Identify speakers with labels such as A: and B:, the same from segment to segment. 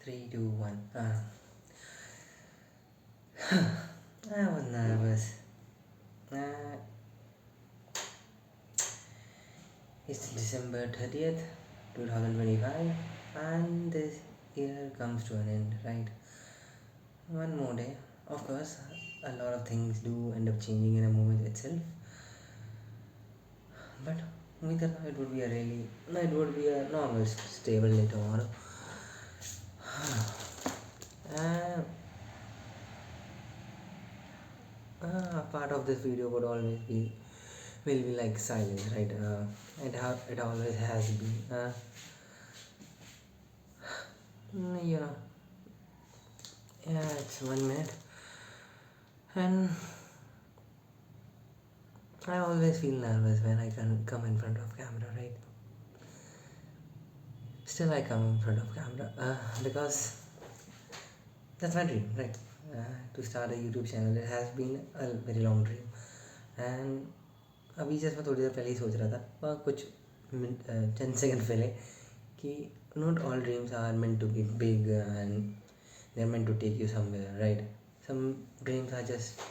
A: Three, two, one. I was nervous. Uh, it's December 30th, 2025, and this year comes to an end, right? One more day. Of course, a lot of things do end up changing in a moment itself, but we thought it would be a normal, stable day tomorrow. Uh, Part of this video would always be will be like silence, right? It always has been. You know, yeah, it's 1 minute, and I always feel nervous when I can come in front of camera, right? Still, I come in front of camera because that's my dream, right? To start a YouTube channel, it has been a very long dream, and अभी just मैं थोड़ी देर पहले ही सोच रहा था कुछ चंद second पहले कि not all dreams are meant to be big and they're meant to take you somewhere, right? Some dreams are just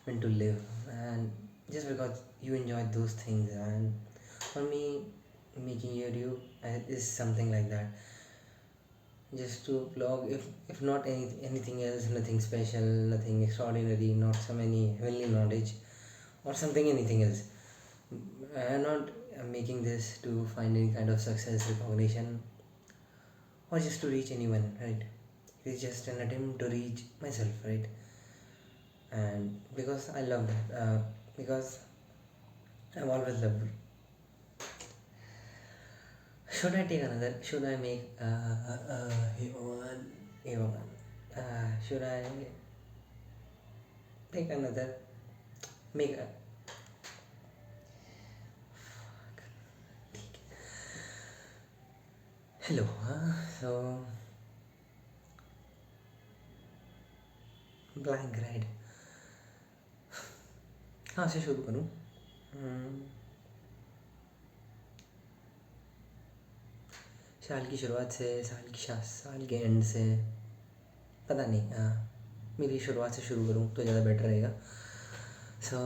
A: meant to live, and just because you enjoy those things. And for me, making YouTube is something like that, just to vlog. If not anything else, nothing special, nothing extraordinary, not some any heavenly knowledge or something anything else. I'm not making this to find any kind of success, recognition, or just to reach anyone, right? It's just an attempt to reach myself, right? And because I love that, because I've always loved. Should I take another? Should I make one? Should I take another? Make a. Hello. So blank, right? हाँ से शुरू करूँ. साल की शुरुआत से, साल के एंड से, पता नहीं. मेरी शुरुआत से शुरू करूँ तो ज़्यादा बेटर रहेगा. So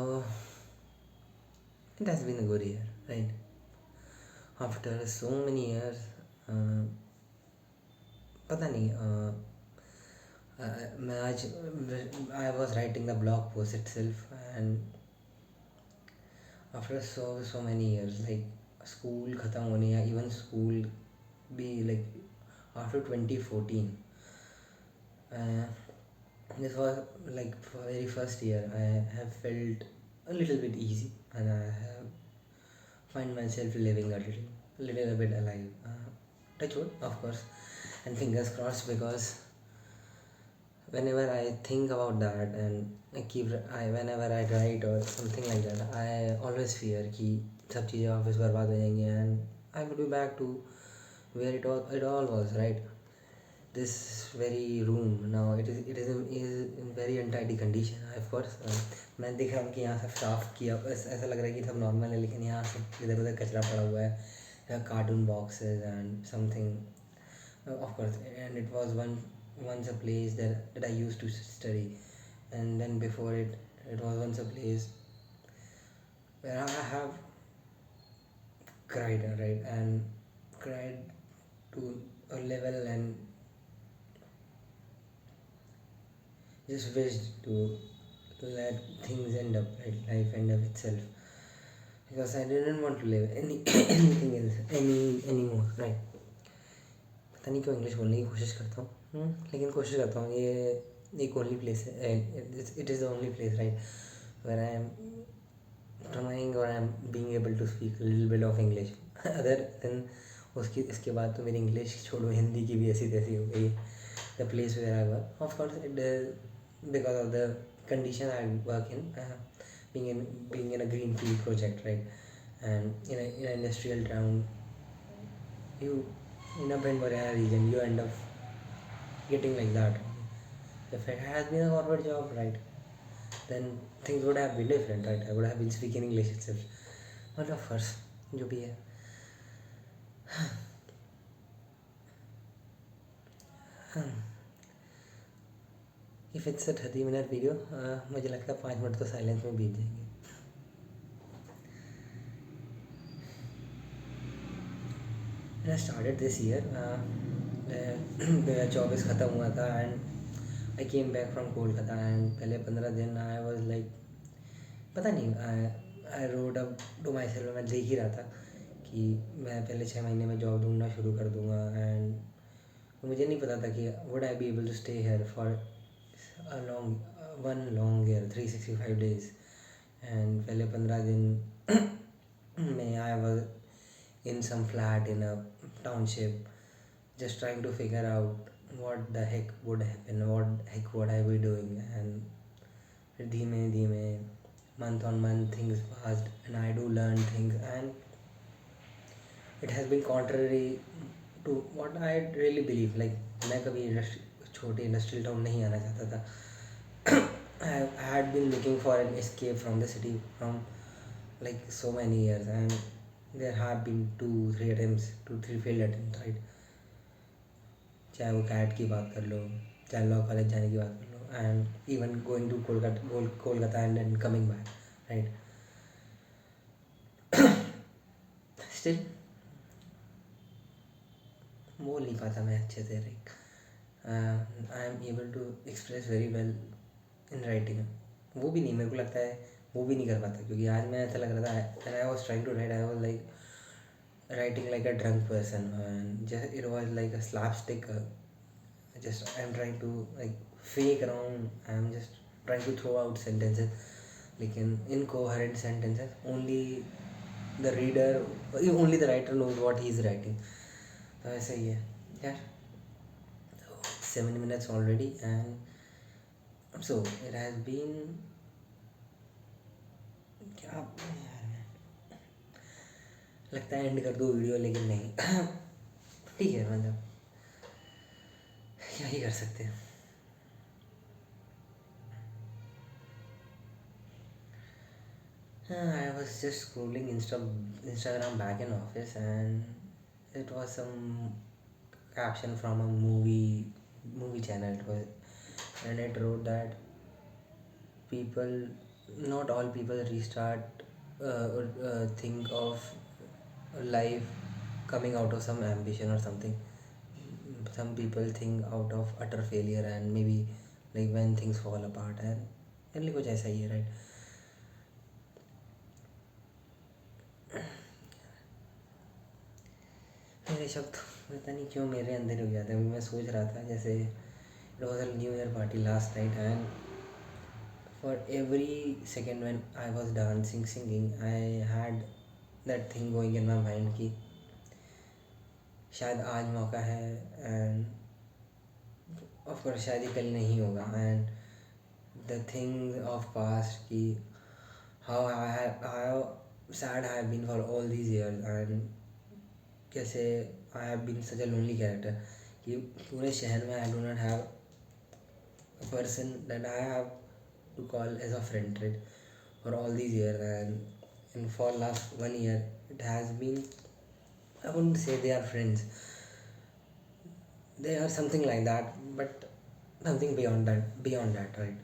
A: it has been a good year, right? After so many years, पता नहीं. मैं आज I was writing the blog post itself, and after so many years, like school ख़त्म होने या इवन स्कूल भी, like after 2014, this was like very first year I have felt a little bit easy, and I have find myself living a little bit alive. Touch wood, of course, and fingers crossed, because whenever I think about that and whenever I write or something like that, I always fear कि सब चीज़ें वापस बर्बाद हो जाएंगी, and I would be back to where it all was, right? This very room now, it is in very untidy condition, of course. मैं देख रहा हूँ कि यहाँ सब साफ किया, ऐसा लग रहा है कि सब नॉर्मल है, लेकिन यहाँ सब इधर उधर कचरा पड़ा हुआ है, cartoon boxes and something, of course. And it was once a place that I used to study, and then before it was once a place where I have cried, right? And cried to a level, and just wished to let things end up, right? Life end up itself, because I didn't want to live anything else anymore, right? पता नहीं क्यों English बोलने की कोशिश करता हूँ, लेकिन कोशिश करता हूँ. ये एक ओनली प्लेस है, it is the only place, right, where I am trying or I'm being able to speak a little bit of English. Other than इसके बाद तो मेरी इंग्लिश छोड़ो, हिंदी की भी ऐसी तैसी हो गई. The place where I work, of course it because of the condition I work in, being in a greenfield project, right? And in an industrial town, you in a Bendwariana region, you end up getting like that. If it has been a corporate job, right, then things would have been different, right? I would have been speaking English itself. But of course, जो भी है. If it's a 30 minute video, मुझे लगता है 5 minute तो silence में बीत जाएंगे. I started this year. 2024 ख़त्म हुआ था and I came back from Kolkata and पहले 15 दिन आई वॉज लाइक, पता नहीं, I rode up to myself. मैं देख ही रहा था कि मैं पहले 6 महीने में जॉब ढूंढना शुरू कर दूंगा एंड मुझे नहीं पता था कि would I be able to stay here for a long one long year 365 days. And पहले 15 दिन में I was in some flat in a township, just trying to figure out what the heck would happen, what heck would I be doing. And फिर धीमे धीमे month on month things passed and I do learn things and it has been contrary to what I really believe. Like मैं कभी छोटे industrial town नहीं आना चाहता था. I had been looking for an escape from the city from like so many years and there have been 2-3 attempts, 2-3 failed attempts, right? चाहे वो cat की बात कर लो, चाहे लॉ कॉलेज जाने की बात कर लो and even going to Kolkata and then coming back, right. Still बोल नहीं पाता मैं अच्छे से. Like I am able to express very well in writing. वो भी नहीं, मेरे को लगता है वो भी नहीं कर पाता क्योंकि आज मैं ऐसा लग रहा था I was trying to write, I was like writing like a drunk person and just it was like a slapstick. Just I'm trying to like fake around, I'm just trying to throw out sentences like in incoherent sentences. Only the reader, only the writer knows what he's writing. तो ऐसा ही है यार. 7 minutes already and so it has been क्या लगता है and कर दो वीडियो, लेकिन नहीं. ठीक है, मतलब क्या ही कर सकते हैं. I was just scrolling Instagram back in office and it was some caption from a movie channel. It was, and it wrote that people, not all people restart think of life coming out of some ambition or something. Some people think out of utter failure and maybe like when things fall apart and really कुछ ऐसा ही है, right? मेरे शब्द पता नहीं क्यों मेरे अंदर हो जाते हैं. मैं सोच रहा था जैसे it was a new year party last night and for every second when I was dancing singing I had that thing going in my mind कि शायद आज मौका है एंड ऑफ कोर्स शायद ही कल नहीं होगा. And the thing of past कि how sad I have been for all these years and कैसे I have been such a lonely character कि पूरे शहर में I do not have a person that I have to call as a friend, right, for all these year. And for last 1 year it has been, I wouldn't say they are friends, they are something like that, but something beyond that, right?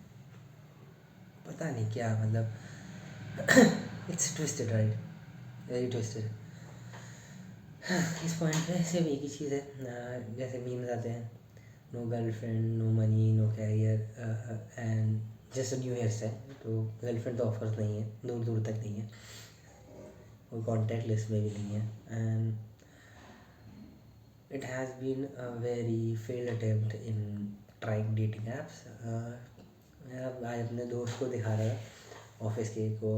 A: पता नहीं क्या, मतलब it's twisted, right, very twisted. इस point पे सिर्फ एक ही चीज़ है, जैसे मीम्स आते हैं, no girlfriend, no money, no career and just new year से. तो गर्लफ्रेंड तो ऑफर्स नहीं है, दूर दूर तक नहीं है, वो कॉन्टैक्ट लिस्ट में भी नहीं है. And it has been a very failed attempt in trying dating apps. मैं आज अपने दोस्त को दिखा रहा था ऑफिस के को,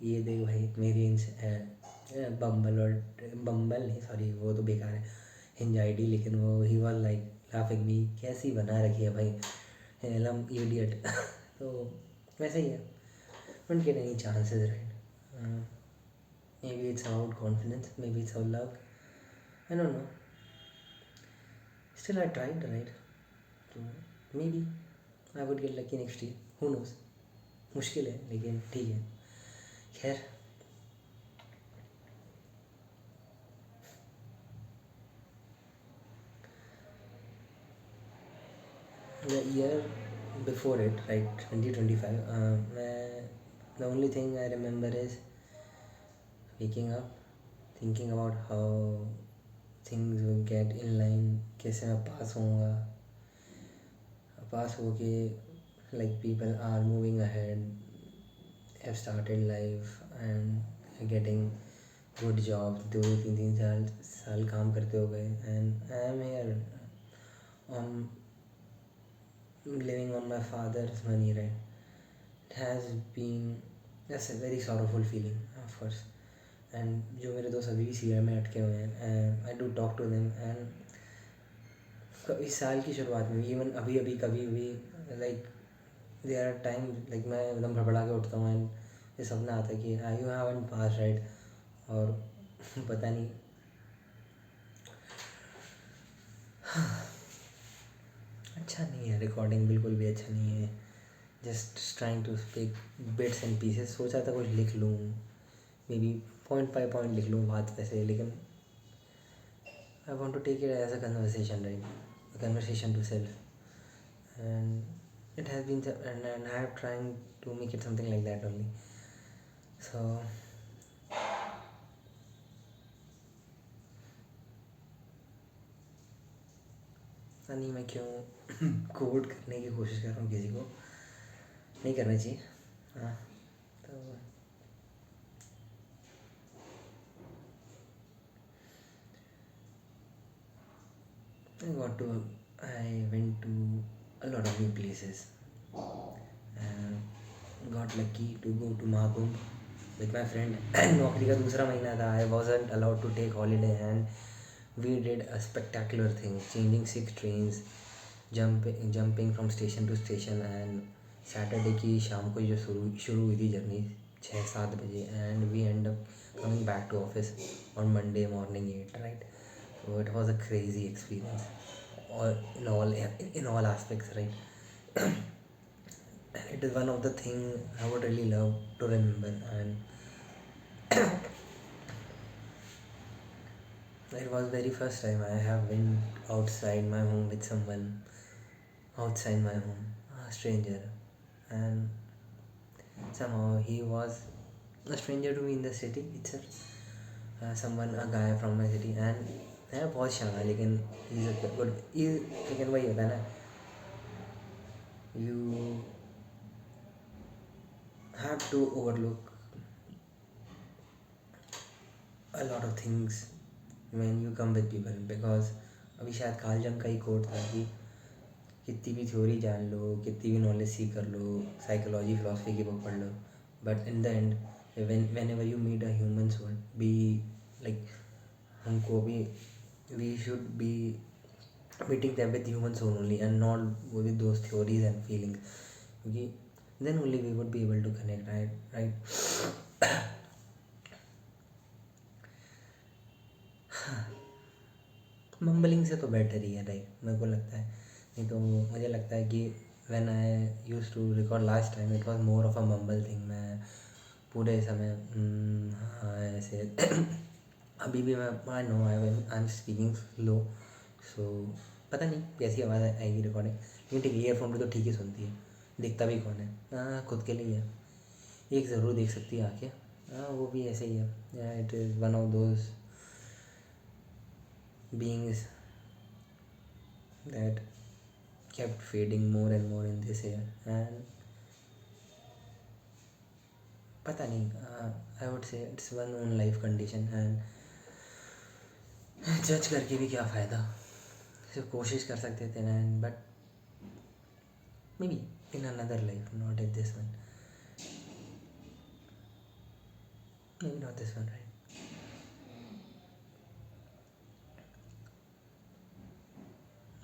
A: ये देख भाई मेरी बम्बल और बम्बल नहीं, सॉरी वो तो बेकार है, हिंज आईडी. लेकिन वो ही वाज लाइक लाफिंग मी, कैसी बना रखी है भाई, एलम इडियट. तो वैसे ही है, don't get any chances, right. May be it's about confidence, may be it's about love, I don't know. Still, I tried, right? So maybe I would get lucky next year. Who knows? मुश्किल है लेकिन ठीक है. खैर, the year before it, right, 2025, the only thing I remember is waking up, thinking about how things will get in line, कैसे मैं पास होऊंगा, पास होके like people are moving ahead, have started life and getting good jobs, 2 3 3 साल काम करते हो गए, and I am here on living on my father's money, right? It has been just a very sorrowful feeling, of course. And जो मेरे दोस्त अभी भी सीरिया में अटके हुए हैं, and I do talk to them, and इस साल की शुरुआत में इवन अभी अभी कभी भी like there are time like मैं एकदम भड़बड़ा के उठता हूँ, एंड ये सपना आता है कि आई यू हैवन पास राइट, और पता नहीं अच्छा नहीं है, रिकॉर्डिंग बिल्कुल भी अच्छा नहीं है, just trying to speak bits and pieces. सोचा था कुछ लिख लूँ, maybe point by point लिख लूँ बात वैसे, लेकिन I want to take it as a conversation, right? A conversation to self, and it has been, and I have trying to make it something like that only. So नहीं, मैं क्यों code करने की कोशिश कर रहा हूँ, किसी को नहीं करना चाहिए। हाँ, तो I went to a lot of new places, and got lucky to go to Mahakumbh with my friend. नौकरी का दूसरा महीना था, I wasn't allowed to take holiday, and we did a spectacular thing, changing 6 trains, jumping from station to station, and Saturday की शाम को जो शुरू हुई थी जर्नी 6 7 बजे, and we end up coming back to office on Monday morning 8, right? So it was a crazy experience, or in all aspects, right? And it is one of the thing I would really love to remember, and it was very first time I have been outside my home with someone outside my home, a stranger, and somehow he was a stranger to me in the city itself, someone, a guy from my city, and है बहुत शाना, लेकिन he's a good, लेकिन वही होता है ना, you have to overlook a lot of things when you come with people, because अभी शायद काल जंग का ही कोट था कि कितनी भी थ्योरी जान लो, कितनी भी नॉलेज सीख कर लो, साइकोलॉजी फिलोसफी की बुक पढ़ लो, but in the end whenever you meet a human soul, be like हमको भी we should be meeting them with human soul only, and not with those theories and feelings, क्योंकि then only we would be able to connect, right? Mumbling से तो better ही है, right, मेरे को लगता है। नहीं तो मुझे लगता है कि when I used to record last time it was more of a mumble thing. मैं पूरे समय हाँ ऐसे अभी भी मैं I know I am speaking slow, so पता नहीं कैसी आवाज़ आएगी रिकॉर्डिंग, लेकिन ठीक है, ईयरफोन पे तो ठीक ही सुनती है। दिखता भी कौन है, हाँ खुद के लिए है। एक ज़रूर देख सकती है आँखें, हाँ वो भी ऐसे ही है। It is one of those beings that kept fading more and more in this year, and पता नहीं, I would say it's one own life condition, and जज करके भी क्या फ़ायदा। सिर्फ कोशिश कर सकते थे ना, but maybe in another life, not in this one, maybe not this one, right.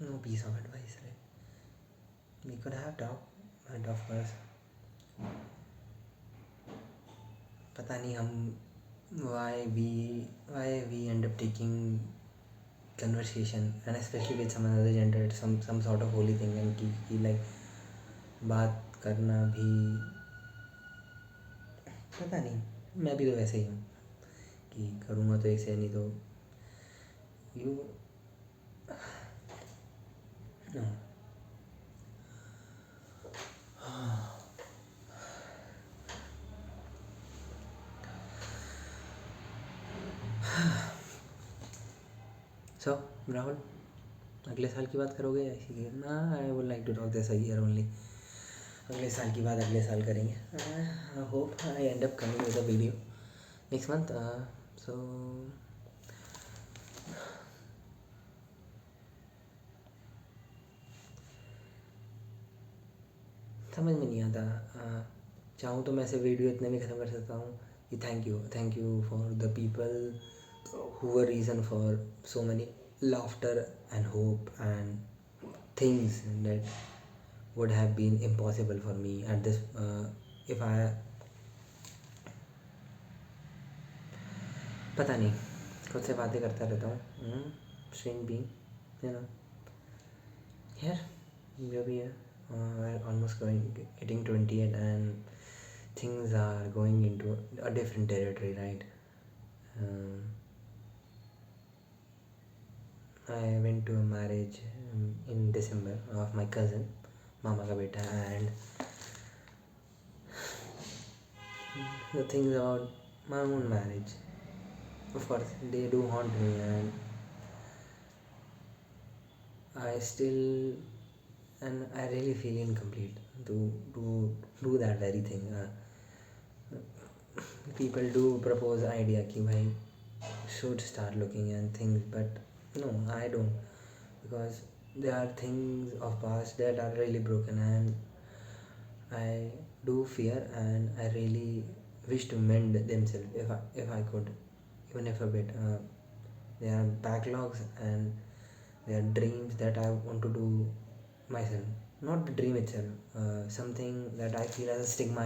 A: No piece of advice, right. We could have talk, but of course पता नहीं हम why we end up taking conversation, and especially with some other gender, some sort of holy thing, and कि like बात करना भी पता नहीं। मैं भी तो वैसे ही हूँ कि करूँगा तो ऐसे, नहीं तो यू सो राहुल, अगले साल की बात करोगे या इसी की? ना, I would like to talk this year only. अगले साल की बात अगले साल करेंगे. I hope I end up coming with a video next month. So समझ में नहीं आता. चाहूँ तो मैं ऐसे वीडियो इतने में ख़त्म कर सकता हूँ कि thank you for the people who were reason for so many laughter and hope and things that would have been impossible for me at this if I पता नहीं, खुद से बातें करता रहता हूँ. Strange being, you know. यार जो भी है, almost getting 28 and things are going into a different territory, right? I went to a marriage in December of my cousin, मामा का बेटा, and the things about my own marriage, of course, they do haunt me, and I still, and I really feel incomplete to do that very thing. People do propose idea कि भाई should start looking and things, but no, I don't, because there are things of past that are really broken, and I do fear, and I really wish to mend themselves if I could, even if a bit. There are backlogs and there are dreams that I want to do myself. Not the dream itself, something that I feel as a stigma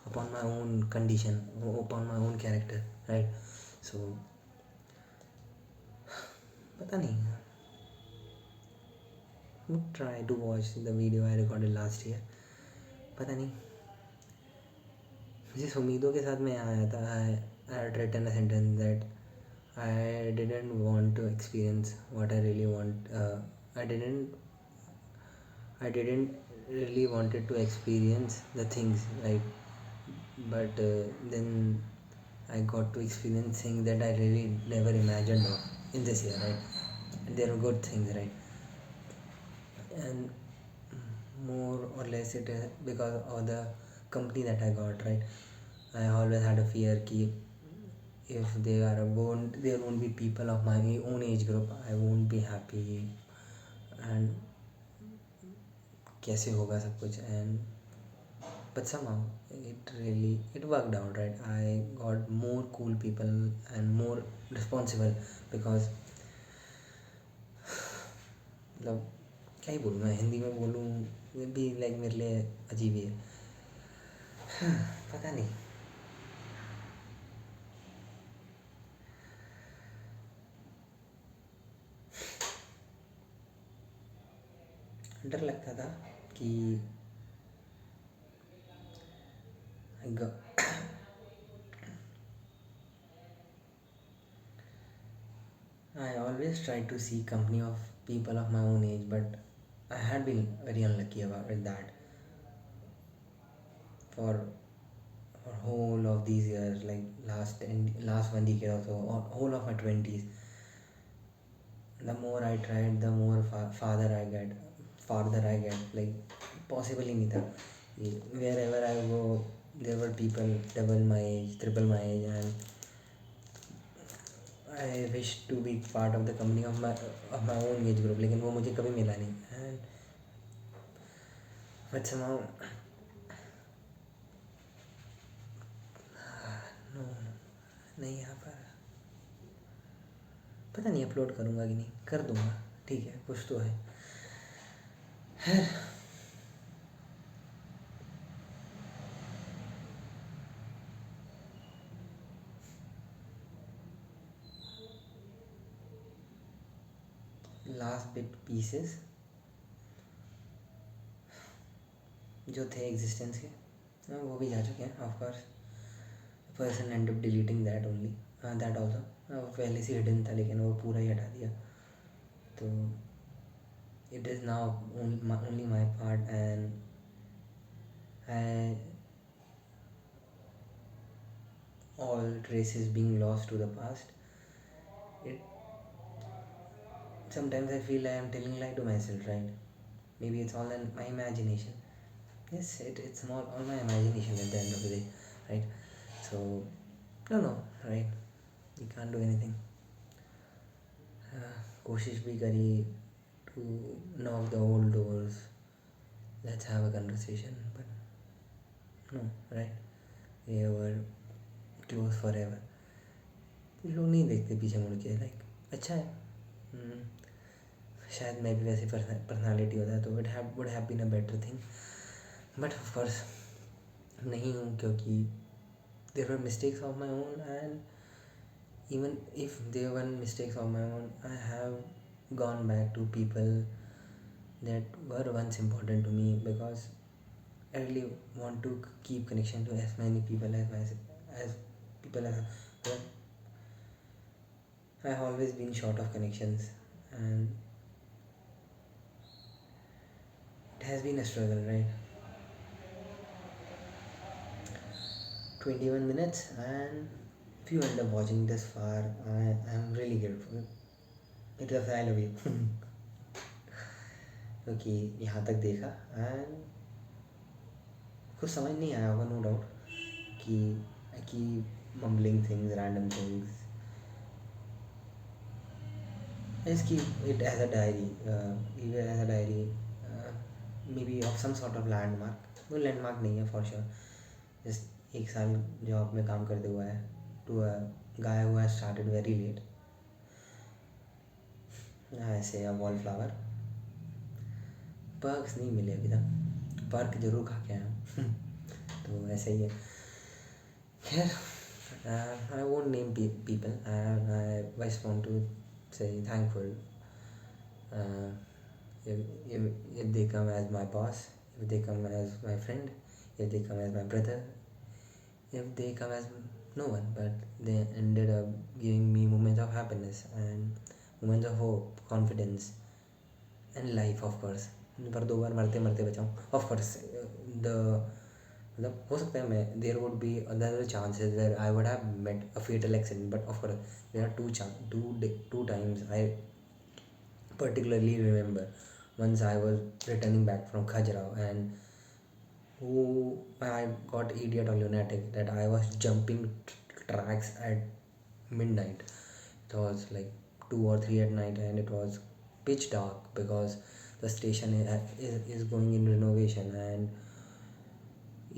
A: upon my own condition, upon my own character, right? So पता नहीं. Would try to watch the video I recorded last year. पता नहीं जिस उम्मीदों के साथ मैं आया था. I had written a sentence that I didn't want to experience what I really want. I didn't really wanted to experience the things, right? But then I got to experience things that I really never imagined of in this year, right? And they are good things, right? And more or less it is because of the company that I got, right? I always had a fear कि if there won't be people of my own age group, I won't be happy, and कैसे होगा सब कुछ. And but somehow it worked out, right? I got more cool people and more responsible, because मतलब क्या ही बोलूँ मैं, हिंदी में बोलूँ ये भी लाइक मेरे लिए अजीब ही है. पता नहीं. डर लगता था कि I always try to see company of people of my own age, but I had been very unlucky about it, that for whole of these years, like last 1 decade or so, or whole of my 20s, the more I tried, the more farther I get. Like possible ही नहीं था. Wherever I go, there were people double my age, triple my age, and I wish to be part of the company of my own age group, लेकिन वो मुझे कभी मिला नहीं. And but somehow no, नहीं आ पा रहा. पता नहीं अपलोड करूँगा कि नहीं, कर दूँगा, ठीक है, कुछ तो है. लास्ट बिट पीसेस जो थे एग्जिस्टेंस के, वो भी जा चुके हैं. Of course person and up deleting that only, that also. पहले से हिडन था, लेकिन वो पूरा ही हटा दिया. तो it is now only my part, and I all traces being lost to the past. It sometimes I feel I am telling lie to myself, right? Maybe it's all in my imagination. Yes, it's all my imagination at the end of the day, right? So, no, right? You can't do anything. कोशिश भी करी to knock the old doors. Let's have a conversation, but no, right? They were closed forever. लोग नहीं देखते पीछे मुड़ के, like अच्छा है. हम्म, शायद मैं भी वैसी पर्सनालिटी होता है तो it would have been a better thing, but of course नहीं हूँ, क्योंकि there were mistakes of my own, and even if there were mistakes of my own, I have gone back to people that were once important to me, because I really want to keep connection to as many people as people as but I have always been short of connections, and it has been a struggle, right? 21 minutes, and if you end up watching this far, I am really grateful. It was I love you. क्योंकि यहाँ तक देखा, and कुछ समझ नहीं आया होगा, no doubt, कि I keep mumbling things, random things. I just keep it as a diary, leave it as a diary, maybe of some sort of landmark. वो लैंडमार्क नहीं है फॉर श्योर. जस्ट एक साल जॉब में काम करते हुआ है, to a guy who has started very late. ऐसे अ वॉल फ्लावर. पर्क्स नहीं मिले अभी तक, पर्क जरूर खा के आया हूँ. तो ऐसे ही है. खैर, I won't name people. I just want to say thankful, uh, if they come as my boss, if they come as my friend, if they come as my brother, if they come as no one, but they ended up giving me moments of happiness and moments of hope, confidence, and life, of course. पर 2 बार मरते मरते बचाऊँ, of course. The मतलब हो सकता है मैं there would be other chances where I would have met a fatal accident, but of course there are two times I particularly remember. Once I was returning back from Khajuraho, and who I got idiot or lunatic that I was jumping tracks at midnight. It was like 2 or 3 at night, and it was pitch dark because the station is going in renovation, and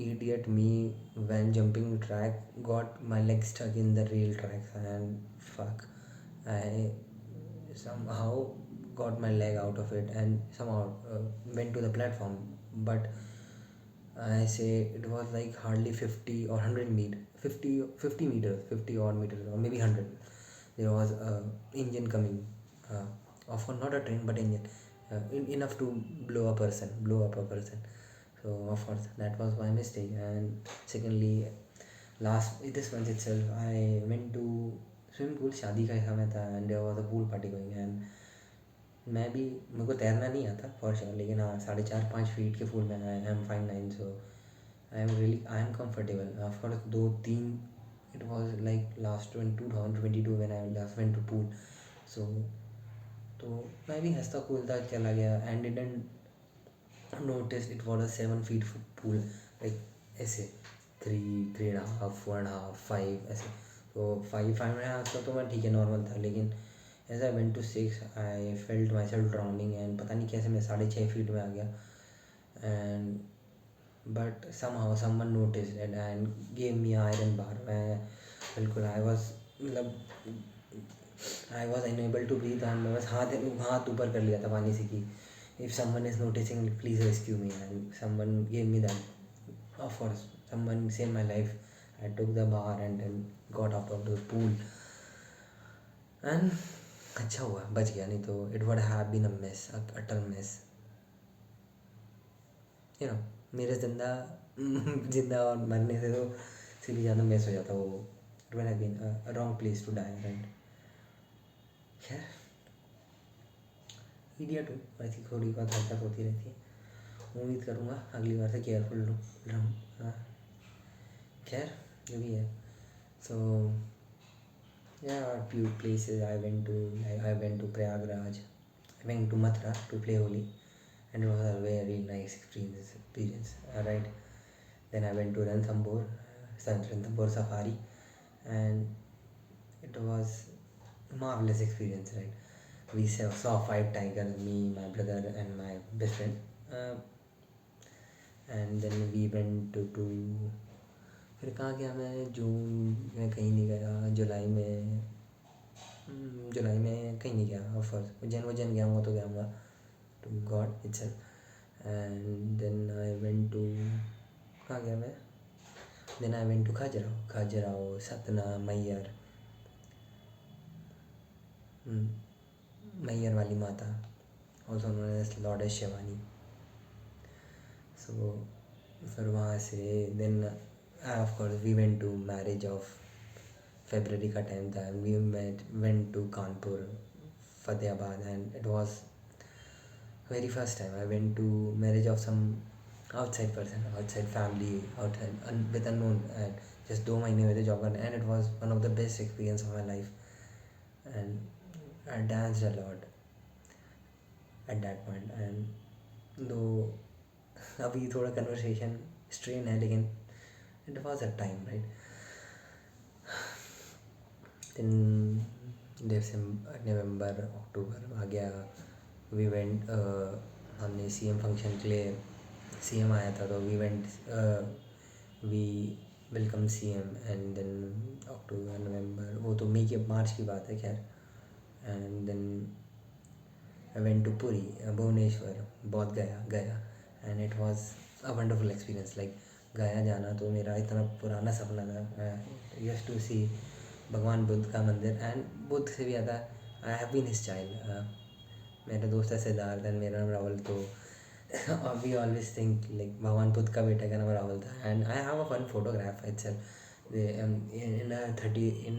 A: idiot me, when jumping track, got my leg stuck in the rail tracks, and fuck, I somehow got my leg out of it and somehow went to the platform. But I say it was like hardly 50 or 100 meter, 50 meters, 50 odd meters, or maybe 100. There was a engine coming, of course not a train but engine, enough to blow up a person. So of course that was my mistake. And secondly, last this month itself, I went to swimming pool. शादी का समय था, and there was a pool party going, and मैं भी, मेरे को तैरना नहीं आता फॉर श्योर, लेकिन हाँ 4.5-5 फीट के पूल में I am 5'9", so I am comfortable. Of course 2-3, it was like last 2022 when I last went to pool. So तो मैं भी हंसता कूदता चला गया, and didn't notice it was a 7 feet pool, like ऐसे 3.5, 4.5, 5 ऐसे. तो 5.5 तक तो मैं ठीक है, नॉर्मल था, लेकिन as I went to 6 I felt myself drowning, and पता नहीं कैसे मैं 6.5 फीट में आ गया. And but somehow someone notice and gave me iron bar. मैं बिल्कुल I was unable to breathe, and मैं बस हाथ ऊपर कर लिया था पानी से कि if someone is noticing please rescue me, and someone gave me that. Of course someone save my life. I took the bar and then got out of the pool, and अच्छा हुआ बच गया, नहीं तो it would have been a mess, a utter mess. You know, मेरे जिंदा और मरने से तो सीधी ज़्यादा मेस हो जाता वो. It would have been a wrong place to die, right? खैर, idiot हूँ, ऐसी थोड़ी बहुत हरकत होती रहती है. उम्मीद करूँगा अगली बार से केयरफुल रहूँ. हाँ खैर, जो भी है. So yeah, a few places I went to, like I went to Prayagraj, went to Mathura to play Holi, and it was a very nice experience. Right. Then I went to Ranthambore, Ranthambore Safari, and it was a marvelous experience. Right. We saw 5 tigers, me, my brother, and my best friend. Uh, and then we went to फिर कहाँ गया मैं? जून में कहीं नहीं गया, जुलाई में कहीं नहीं गया. ऑफ कोर्स उज्जैन गया हूँ, तो गया हूँ to God itself. And then I went to, कहाँ गया मैं? Then I went to Khajuraho, Satna, Maihar वाली माता, also known as lord Shivani. So फिर वहाँ से then of course we went to marriage of February का टाइम था. We went to Kanpur, Fatehabad, and it was very first time I went to marriage of some outside person, outside family, outside with unknown. And just 2 महीने हुए थे job करने, and it was one of the best experience of my life. And I danced a lot at that point. And though अभी थोड़ा conversation strain है, लेकिन it was a time. Right. दिन नवंबर अक्टूबर आ गया. वी वेंट, हमने CM फंक्शन के लिए, CM आया था, तो we went, we welcome CM. And then October November, वो तो मई के मार्च की बात है खैर. And then I went to Puri, Bhubaneswar, बहुत गया. And it was a wonderful experience. Like गया जाना तो मेरा इतना पुराना सपना था. यूज्ड टू सी भगवान बुद्ध का मंदिर, एंड बुद्ध से भी ज़्यादा I have been his child. मेरा दोस्त है सिद्धार्थ एंड मेरा नाम राहुल. तो वी ऑलवेज थिंक लाइक भगवान बुद्ध का बेटा का नाम राहुल था. And I have a fun photograph itself in 30 in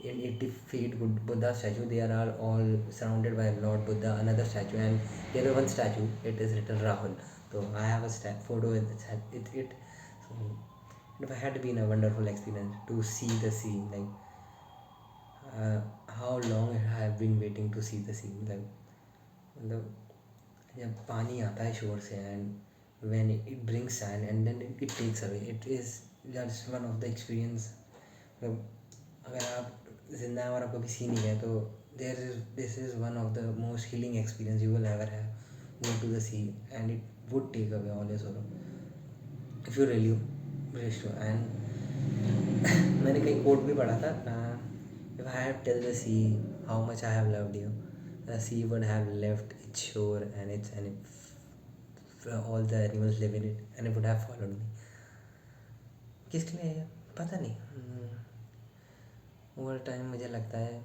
A: 80 feet Buddha statue. They are all surrounded by Lord Buddha, another statue, and the other one statue, it is written Rahul. So I have a photo with it. So it had been a wonderful experience to see the sea. Like how long I have been waiting to see the sea. Like मतलब जब पानी आता है शोर से, and when it brings sand and then it takes away, it is just one of the experience. अगर आप जिंदा हैं और आप कभी सी नहीं गए, तो this is one of the most healing experience you will ever have. Go to the sea and it would take away all your sorrow if you really wish to. And मैंने कहीं कोट भी पढ़ा था, if I had tell the sea how much I have loved you, the sea would have left its shore and all the animals live in it, and it would have followed me. किसके लिए पता नहीं. Over time मुझे लगता है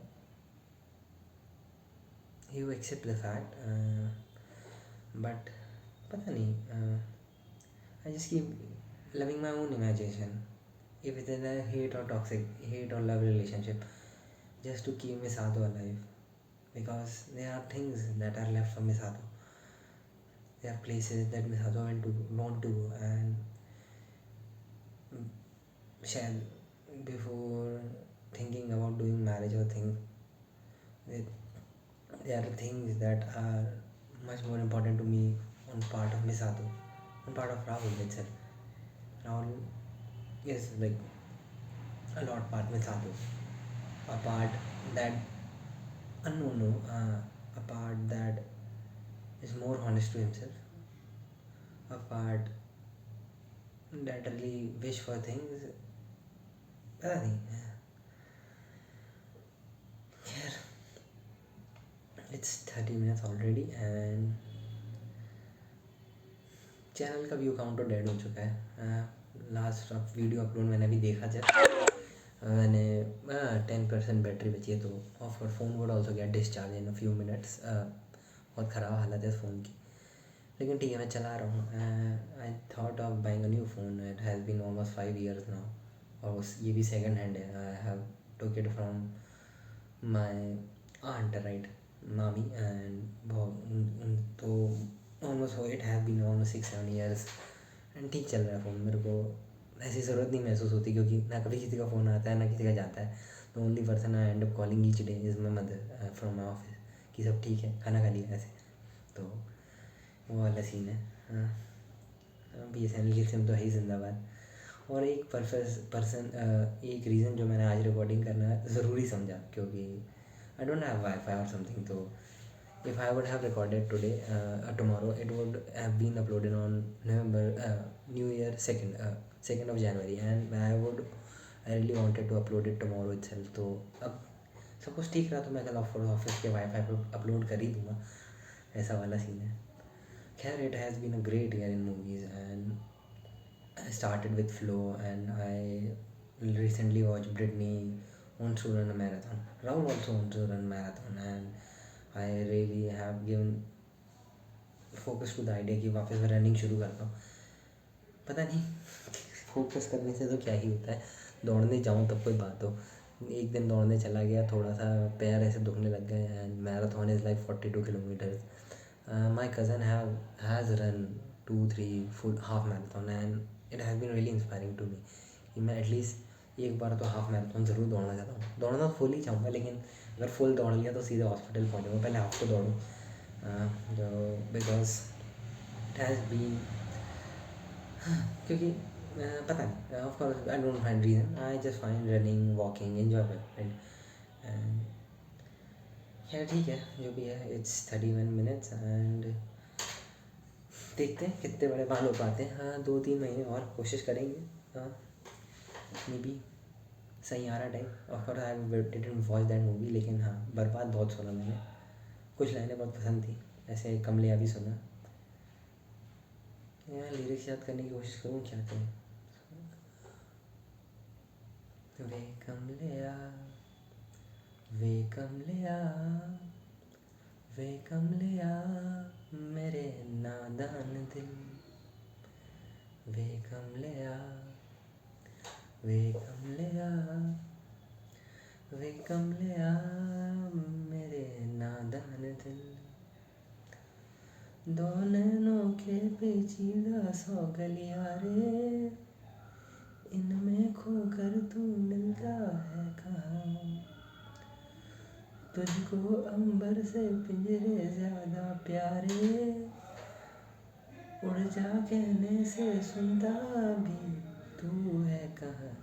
A: you accept the fact, but पता नहीं, I just keep loving my own imagination. If it is a hate or love relationship, just to keep Misato alive, because there are things that are left from Misato. There are places that Misato want to go, and share before thinking about doing marriage or things. There are things that are much more important to me on part of Misato, on part of Rahul itself. Rahul is like a lot part Misato, a part that unknown, a part that is more honest to himself, a part that really wish for things. पता नहीं यार. It's 30 minutes already and channel का view count तो dead हो चुका है. Last video upload मैंने अभी देखा जब मैंने 10% बैटरी बची है, तो of course phone would also get discharge in a few minutes. बहुत ख़राब हालत है फ़ोन की, लेकिन ठीक है मैं चला रहा हूँ. I thought of buying a new phone. It has been almost 5 years now, और ये भी सेकंड हैंड है. I have took it from my aunt, right, मामी. एंड तो almost it have been almost 6-7 years and ठीक चल रहा है फ़ोन. मेरे को ऐसी ज़रूरत नहीं महसूस होती, क्योंकि ना कभी किसी का फ़ोन आता है ना किसी का जाता है. The only person I end up calling each day is my mother from my office, कि सब ठीक है, खाना खा लिया ऐसे। तो वो वाला सीन है। हाँ, BSNL की सिम तो है ही जिंदाबाद। और एक एक रीज़न जो मैंने आज रिकॉर्डिंग करना ज़रूरी समझा, क्योंकि आई डोंट हैव वाईफाई और समथिंग, तो if I would have recorded today, tomorrow, it would have been uploaded on New Year 2nd of January, and I really wanted to upload it tomorrow itself. तो अब सब कुछ ठीक रहा तो मैं कल ऑफिस के वाईफाई पर अपलोड कर ही दूँगा, ऐसा वाला सीन है। खैर, it has been a great year in movies, and I started with Flow, and I recently watched Britney wants to run a marathon. Rahul also wants to run a marathon, and I really have given focus to the idea कि वापस मैं running शुरू करता हूँ। पता नहीं focus करने से तो क्या ही होता है, दौड़ने जाऊँ तब कोई बात हो। एक दिन दौड़ने चला गया, थोड़ा सा पैर ऐसे दुखने लग गए, and marathon is like 42 kilometres. My cousin has run 2-3 full half marathon, and it has been really inspiring to me कि मैं एटलीस्ट एक बार तो हाफ मैराथन ज़रूर दौड़ना चाहता हूँ. दौड़ना तो फुल ही चाहूँगा, लेकिन अगर फुल दौड़ लिया तो सीधे हॉस्पिटल पहुँचूँगा, पहले हाफ तो दौड़ूँ. बिकॉज इट हैज़ बीन, क्योंकि पता नहीं, of course I don't find reason, I just find running walking enjoyable, right. And खैर ठीक है, जो भी है, इट्स 31 मिनट्स, एंड देखते हैं कितने बड़े बाल हो पाते हैं. हाँ, 2-3 महीने और कोशिश करेंगे. हाँ, may be Saiyaara type. Of course I didn't watch that movie, लेकिन हाँ, बर्बाद बहुत सुना मैंने, कुछ लाइनें बहुत पसंद थी. ऐसे कमलिया भी सुना. यार लिरिक्स याद करने की कोशिश करूँ, क्या करूँ. वे कमलिया, वे कमलिया, वे कमलिया, मेरे नादान दिल. वे कमलिया, वे कमलिया, वे कमलिया, मेरे नादान दिल. दो नैनों के पेचीदा 100 गलियां रे, इनमें खोकर तू मिलता है कहाँ. तुझको अंबर से पिंजरे ज्यादा प्यारे, उड़ जा कहने से सुनता भी तू है कहाँ.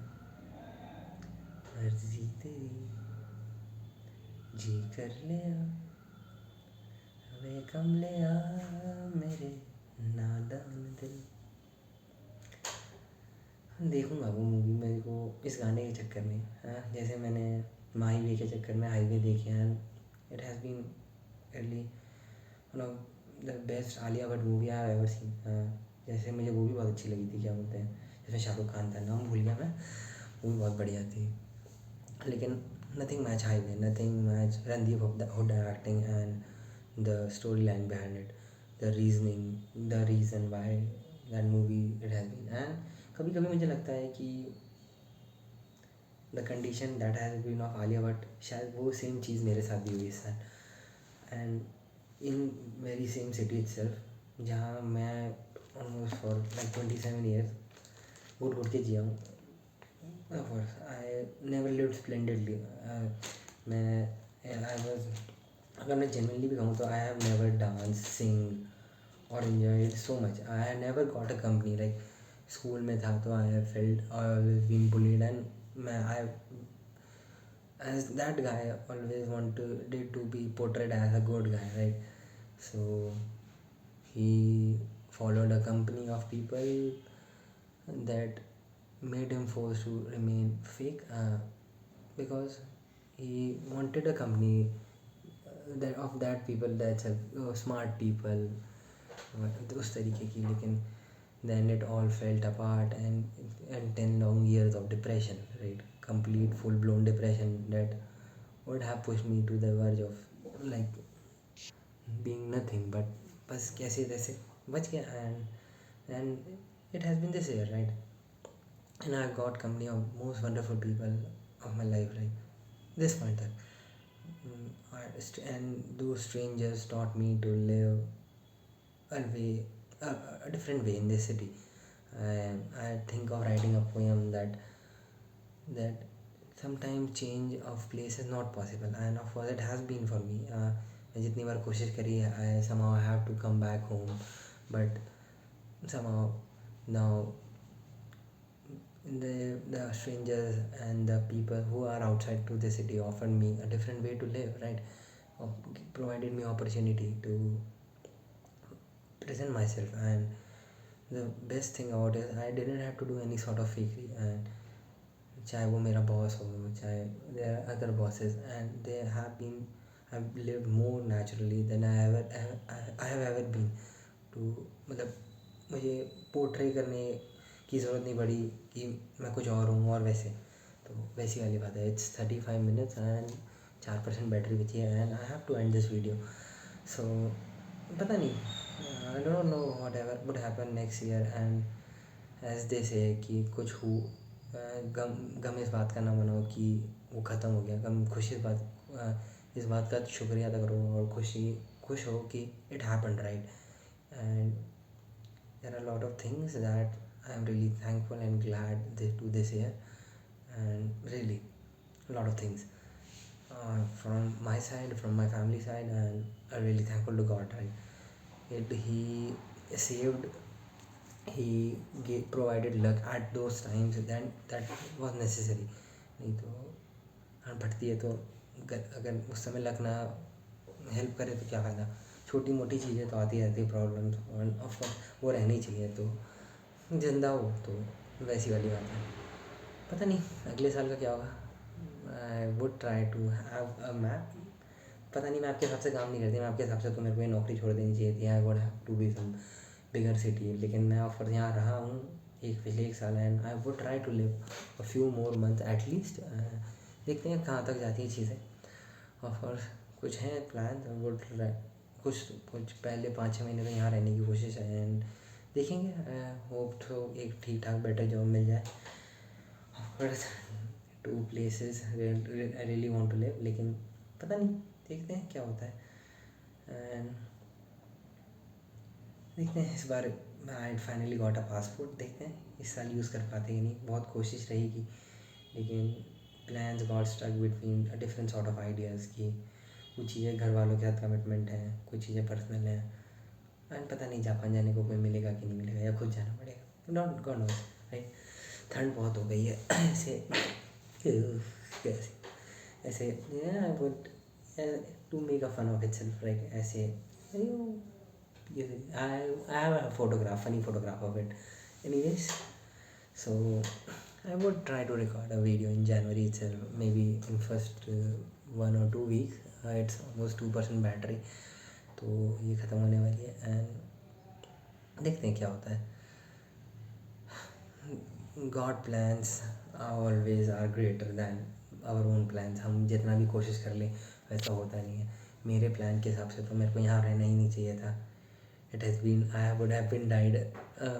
A: मर्जी तेरी जी कर लिया, वे कमलिया, मेरे नादान दिल. देखूँगा वो मूवी. मेरे को इस गाने के चक्कर में, हाँ, जैसे मैंने माही वे के चक्कर में हाईवे देखे हैं. It has been really one of the best Alia Bhatt movie I have ever seen. जैसे मुझे वो भी बहुत अच्छी लगी थी, क्या बोलते हैं, जिसमें शाहरुख खान था, नाम भूल गया मैं. वो भी बहुत बढ़िया थी. लेकिन nothing match Highway, nothing match Randeep Hooda acting and the story line behind it, the reason why that movie it has been. And कभी कभी मुझे लगता है कि the condition that has been of Alia Bhatt, शायद वो सेम चीज़ मेरे साथ भी हुई इस साल. And in very same city itself, जहाँ मैं ऑलमोस्ट फॉर लाइक 27 ईयर्स घुट घुट के जिया हूँ. Of course, I never lived splendidly. I was, अगर मैं genuinely भी कहूँ तो I have never danced, sing or enjoyed so much. I had never got a company. Like school में था तो I have felt always been bullied, and I as that guy always did to be portrayed as a good guy, right? So he followed a company of people that made him forced to remain fake, because he wanted a company that of that people that's smart people, उस तरीके की. लेकिन then it all fell apart, and 10 long years of depression, right, complete full blown depression that would have pushed me to the verge of like being nothing, but बस कैसे तैसे बच गया. And it has been this year, right, and I got company of most wonderful people of my life, right, this point that and those strangers taught me to live a way, a different way in this city. I think of writing a poem that sometimes change of place is not possible, and of course it has been for me. मैं जितनी बार कोशिश करी आई somehow have to come back home, but somehow now the strangers and the people who are outside to the city offered me a different way to live, right? Provided me opportunity to present myself, and the best thing about it, I didn't have to do any sort of fakery. And चाहे वो मेरा boss हो, चाहे there are other bosses, and they have been, I've lived more naturally than I have ever been to, मतलब मुझे portray करने की ज़रूरत नहीं पड़ी कि मैं कुछ और हूँ और वैसे, तो वैसी वाली बात है. It's 35 minutes and 4% बैटरी बची है, and I have to end this video. So पता नहीं, I don't know whatever would happen next year, and as they say कि कुछ हो, गम इस बात का ना मनाओ कि वो ख़त्म हो गया. गम खुशी इस बात का शुक्रिया अदा करो और खुश हो कि it happened, right? And there are a lot of things that I am really thankful and glad they do this year, and really a lot of things from my side, from my family side, and I'm really thankful to God, right? He saved, he provided luck at those times then that was necessary. नहीं तो ठंड फटती है तो अगर उस समय luck ना help करे तो क्या फ़ायदा. छोटी मोटी चीज़ें तो आती रहती है प्रॉब्लम्स, और ऑफकोर्स वो रहनी चाहिए, तो जिंदा हो तो वैसी वाली बात है. पता नहीं अगले साल का क्या होगा. I would try to have a map. पता नहीं, मैं आपके हिसाब से काम नहीं करती. मैं आपके हिसाब से तो मेरे को ये नौकरी छोड़ देनी चाहिए थी. I would have to be some bigger city, लेकिन मैं ऑफर यहाँ रहा हूँ पिछले 1 साल, and I would try to live a few more month at least. देखते हैं कहाँ तक जाती है चीज़ें. ऑफकोर्स कुछ हैं प्लान, वुड कुछ पहले 5-6 महीने तो यहाँ रहने की कोशिश है, एंड देखेंगे. होप तो एक ठीक ठाक बेटर जॉब मिल जाए. Of course 2 places I really want to live, लेकिन पता नहीं, देखते हैं क्या होता है. एंड देखते हैं इस बार I finally got a passport. देखते हैं इस साल यूज़ कर पाते कि नहीं. बहुत कोशिश रहेगी, लेकिन plans got stuck between different sort of ideas की कुछ चीज़ें घर वालों के साथ कमिटमेंट है, कुछ चीज़ें पर्सनल हैं, एंड पता नहीं जापान जाने को कोई मिलेगा कि नहीं मिलेगा, या खुद जाना पड़ेगा. Not God knows, right. ठंड बहुत हो गई है. ऐसे कैसे ऐसे I would to make a fun of itself, right. ऐसे I have a funny photograph of it. Anyways, so I would try to record a video in January itself, maybe in first 1 or 2 weeks. It's almost 2% battery, तो ये ख़त्म होने वाली है, and देखते हैं क्या होता है. God plans always are greater than our own plans. हम जितना भी कोशिश कर लें वैसा होता नहीं है. मेरे प्लान के हिसाब से तो मेरे को यहाँ रहना ही नहीं चाहिए था. It has been, I would have been died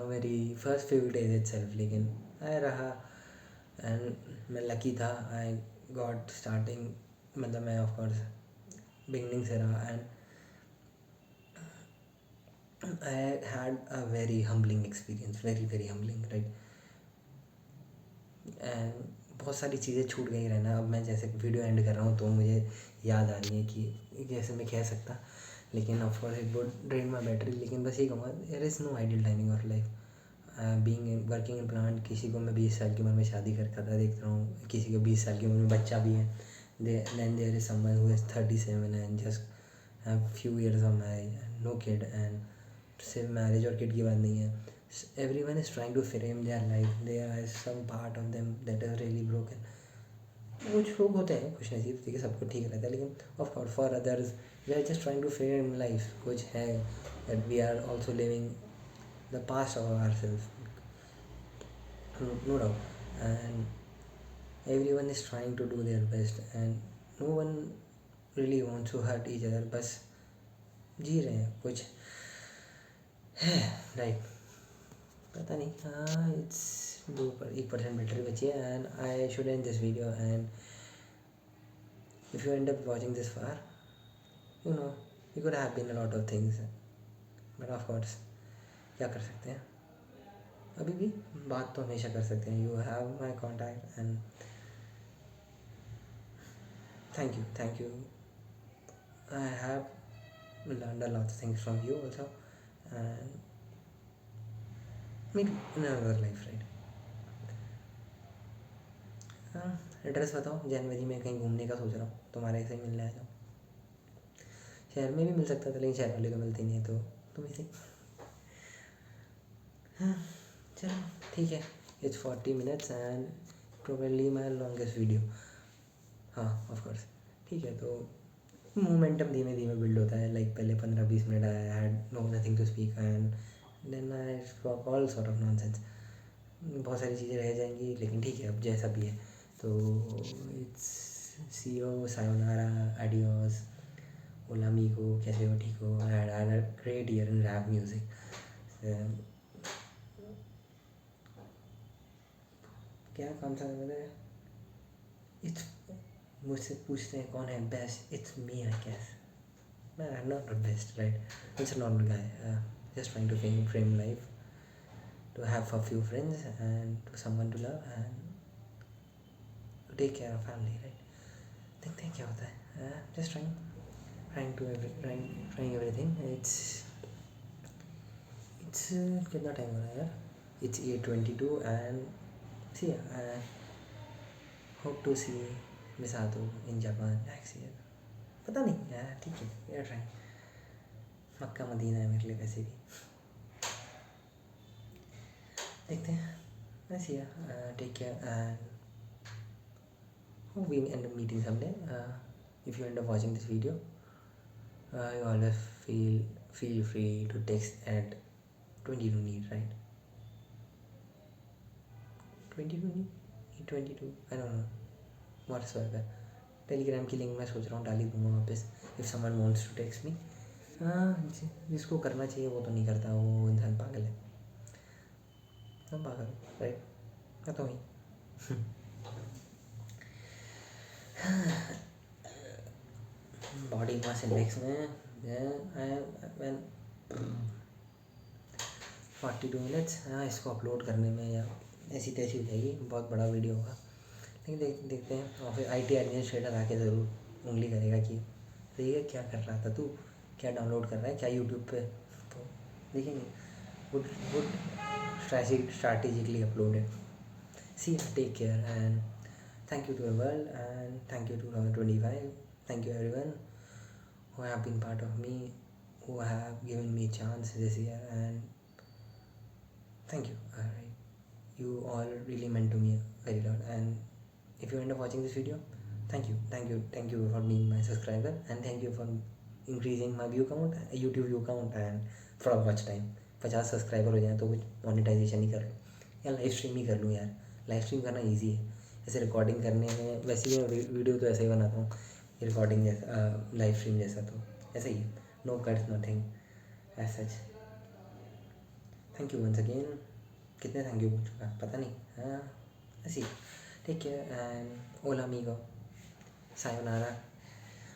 A: very first few days itself, लेकिन I रहा, and मैं lucky था. I got starting, मतलब मैं of course beginning से रहा, and I had a very humbling experience, very humbling, right. And बहुत सारी चीज़ें छूट गई रहना. अब मैं जैसे वीडियो एंड कर रहा हूँ तो मुझे याद आ रही है कि जैसे मैं कह सकता, लेकिन of course it would drain my battery. लेकिन बस ये कहूँगा, there is no ideal timing of life. Being working in plant, किसी को मैं 20 साल की उम्र में शादी करता था देखता हूँ, किसी को 20 साल की उम्र में बच्चा भी है. Then there is someone who is 37 and just have few years of marriage, no kid, and सिर्फ मैरिज और किड की बात नहीं है. Everyone is trying to frame their life. There is some part of them that is really broken. कुछ लोग होते हैं खुश नसीब, ठीक है, सबको ठीक रहता है, लेकिन of course for others we are just trying to frame life. कुछ है that we are also living the past of ourself, no doubt, and everyone is trying to do their best, and no one really wants to hurt each other. बस जी रहे हैं, कुछ है, right. पता नहीं. हाँ, इट्स 1% बैटरी बची है, and I should end this video. And if you end up watching this far, you know you could have been a lot of things, but of course क्या कर सकते हैं. अभी भी बात तो हमेशा कर सकते हैं. You have my contact, and thank you. I have learned a lot of things from you also, and maybe in another life, right? हाँ, एड्रेस बताओ, जनवरी में कहीं घूमने का सोच रहा हूँ, तुम्हारे से मिलने आ जाओ। शहर में भी मिल सकता था, लेकिन शहर वाले को मिलती नहीं है, तो तुम इसे। हाँ, चलो ठीक है। It's 40 minutes and probably my longest video. हाँ ऑफ कोर्स। ठीक है, तो मोमेंटम धीमे धीमे बिल्ड होता है। लाइक पहले 15-20 minute I had no nothing to speak and then I spoke all sort of nonsense. बहुत सारी चीज़ें रह जाएंगी, लेकिन ठीक है, अब जैसा भी है। तो it's ciao, sayonara, adios, hola amigo, कैसे हो, ठीक हो। I had a great year in rap music. क्या कौन सा मतलब है? इट्स, मुझसे पूछते हैं कौन है best, it's me I guess. No, I'm not the best, right? I'm just a normal guy, just trying to frame life, to have a few friends and to someone to love and to take care of family, right? देखते हैं क्या होता है। Just trying everything. It's कितना time हो रहा है यार? It's 8:22 and see, hope to see Misato in Japan next year. पता नहीं यार, ठीक है, we are trying. Mecca Medina है मेरे लिए वैसे भी। देखते हैं। Nice year. Take care and hope we end up meeting someday. If you end up watching this video, you always feel free to text at 22 need, right? 22 need? 22? I don't know. Whatsoever. Telegram की link मैं सोच रहा हूँ डाल ही दूँगा वापस, if someone wants to text me. हाँ, जिसको करना चाहिए वो तो नहीं करता, वो इंसान पागल है। सब पागल, राइट? मैं तो वही। बॉडी मास इंडेक्स में 42 मिनट्स। हाँ, इसको अपलोड करने में या ऐसी तैसी हो जाएगी, बहुत बड़ा वीडियो होगा, लेकिन देखते हैं। और फिर IT एडमिनिस्ट्रेटर आके ज़रूर उंगली करेगा कि देखिए क्या कर रहा था तू, क्या डाउनलोड कर रहा है, क्या यूट्यूब पे, तो देखेंगे। would strategically uploaded. See, take care and thank you to the world and thank you to 2025. Thank you everyone who have been part of me, who have given me a chance this year, and thank you. Alright, you all really meant to me very lot. And if you end up watching this video, thank you for being my subscriber, and thank you for increasing my view count, YouTube view count, and for watch time. 50 subscriber हो जाए तो कुछ monetization ही कर लो, या live stream ही कर लूँ यार। Live stream करना ईजी है, ऐसे रिकॉर्डिंग करने में वैसे ही मैं वीडियो तो ऐसे ही बनाता हूँ, रिकॉर्डिंग जैसा, लाइव स्ट्रीम जैसा, तो ऐसा ही है। No cuts, nothing as such. Thank you once again. कितने थैंक यू बोल चुका पता नहीं। हाँ, ऐसी। Take care and hola amigo, sayonara.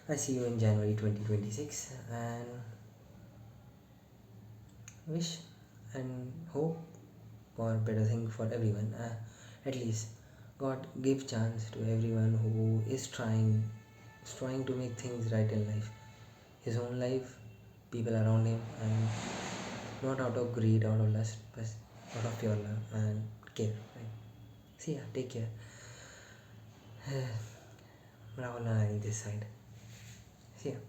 A: I see you in January 2026 and wish and hope for better thing for everyone. At least God give chance to everyone who is trying to make things right in life, his own life, people around him, and not out of greed, out of lust, but out of pure love and care, right? See ya, take care. Rahul Narayan this side. See ya.